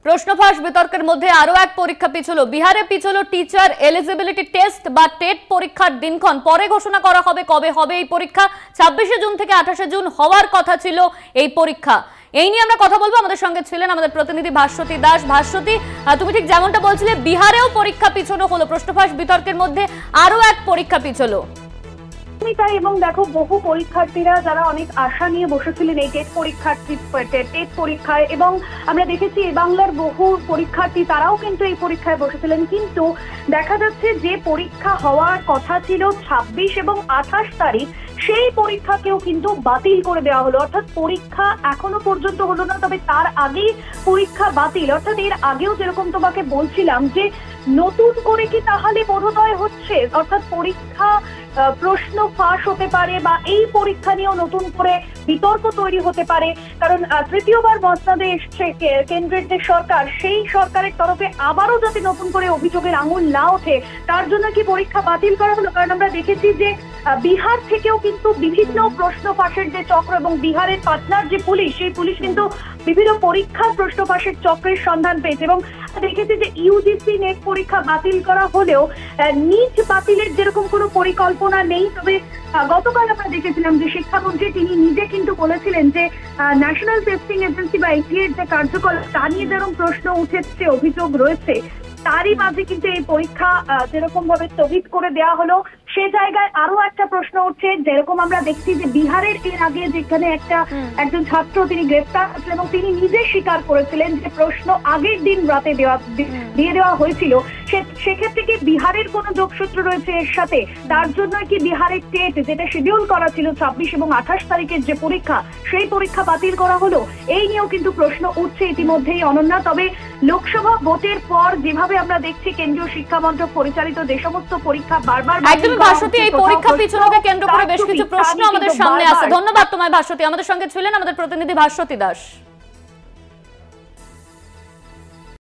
প্রশ্নফাঁস বিতর্কের মধ্যে আরো এক পরীক্ষা পিছলো। বিহারে পিছলো টিচার এলিজিবিলিটি টেস্ট বা টেট পরীক্ষার দিনক্ষণ পরে ঘোষণা করা হবে কবে হবে এই পরীক্ষা। 26শে জুন থেকে 28শে জুন হওয়ার কথা ছিল এই পরীক্ষা। এই নিয়ে আমরা কথা বলবো। আমাদের সঙ্গে ছিলেন আমাদের প্রতিনিধি ভাস্বতী দাস। ভাস্বতী, তুমি ঠিক যেমনটা বলছিলে বিহারেও পরীক্ষা পিছনো হলো, প্রশ্নফাঁস বিতর্কের মধ্যে আরো এক পরীক্ষা পিছলো। তাই এবং দেখো, বহু পরীক্ষার্থীরা যারা অনেক আশা নিয়ে বসেছিলেন এই টেট পরীক্ষায়, এবং আমরা দেখেছি বাংলার বহু পরীক্ষার্থী তারাও কিন্তু এই পরীক্ষায় বসেছিলেন, কিন্তু দেখা যাচ্ছে যে পরীক্ষা হওয়ার কথা ছিল 26 এবং 28 তারিখ, সেই পরীক্ষাকেও কিন্তু বাতিল করে দেওয়া হলো। অর্থাৎ পরীক্ষা এখনো পর্যন্ত হলো না, তবে তার আগেই পরীক্ষা বাতিল। অর্থাৎ এর আগেও যেরকম তোমাকে বলছিলাম যে নতুন করে কি তাহলে বোধোদয় হচ্ছে, অর্থাৎ পরীক্ষা প্রশ্ন ফাঁস হতে পারে বা এই পরীক্ষা নিয়েও নতুন করে বিতর্ক তৈরি হতে পারে। কারণ তৃতীয়বার মসনদে এসছে কেন্দ্রের যে সরকার, সেই সরকারের তরফে আবারও যাতে নতুন করে অভিযোগের আঙুল না ওঠে তার জন্য কি পরীক্ষা বাতিল করা হলো। কারণ আমরা দেখেছি যে বিহার থেকেও কিন্তু বিভিন্ন প্রশ্ন ফাঁসের যে চক্র, এবং বিহারের পাটনার যে পুলিশ, সেই পুলিশ কিন্তু বিভিন্ন পরীক্ষার প্রশ্ন ফাঁসের চক্রের সন্ধান পেয়েছে। এবং দেখেছি যে ইউজিসি নেট পরীক্ষা বাতিল করা হলেও নিট বাতিলের যেরকম কোনো পরিকল্পনা নেই। তবে গতকাল আমরা দেখেছিলাম যে শিক্ষামন্ত্রী তিনি নিজে কিন্তু বলেছিলেন যে ন্যাশনাল টেস্টিং এজেন্সি বা এনটিএ এর যে কার্যকলাপ তা নিয়ে যেরকম প্রশ্ন উঠেছে, অভিযোগ রয়েছে, তারই মাঝে কিন্তু এই পরীক্ষা যেরকম ভাবে স্থগিত করে দেওয়া হলো, সে জায়গায় আরো একটা প্রশ্ন উঠছে। যেরকম আমরা দেখছি যে বিহারের এর আগে যেখানে একজন ছাত্র তিনি গ্রেফতার হয়েছিলেন এবং তিনি নিজে স্বীকার করেছিলেন যে প্রশ্ন আগের দিন রাতে দিয়ে দেওয়া হয়েছিল, সেক্ষেত্রে কি বিহারের কোনো যোগসূত্র রয়েছে এর সাথে? তার জন্য কি বিহারের টেট যেটা শিডিউল করা ছিল 26 এবং 28 তারিখের যে পরীক্ষা, সেই পরীক্ষা বাতিল করা হলো? এই নিয়েও কিন্তু প্রশ্ন উঠছে ইতিমধ্যেই অনন্যা। তবে লোকসভা ভোটের পর যেভাবে আমরা দেখছি কেন্দ্রীয় শিক্ষা মন্ত্রক পরিচালিত যে সমস্ত পরীক্ষা বারবার ভাস্বতী, এই পরীক্ষা পিছনকে কেন্দ্র করে বেশ কিছু প্রশ্ন আমাদের সামনে আসে। ধন্যবাদ তোমায় ভাস্বতী। আমাদের সঙ্গে ছিলেন আমাদের প্রতিনিধি ভাস্বতী দাস।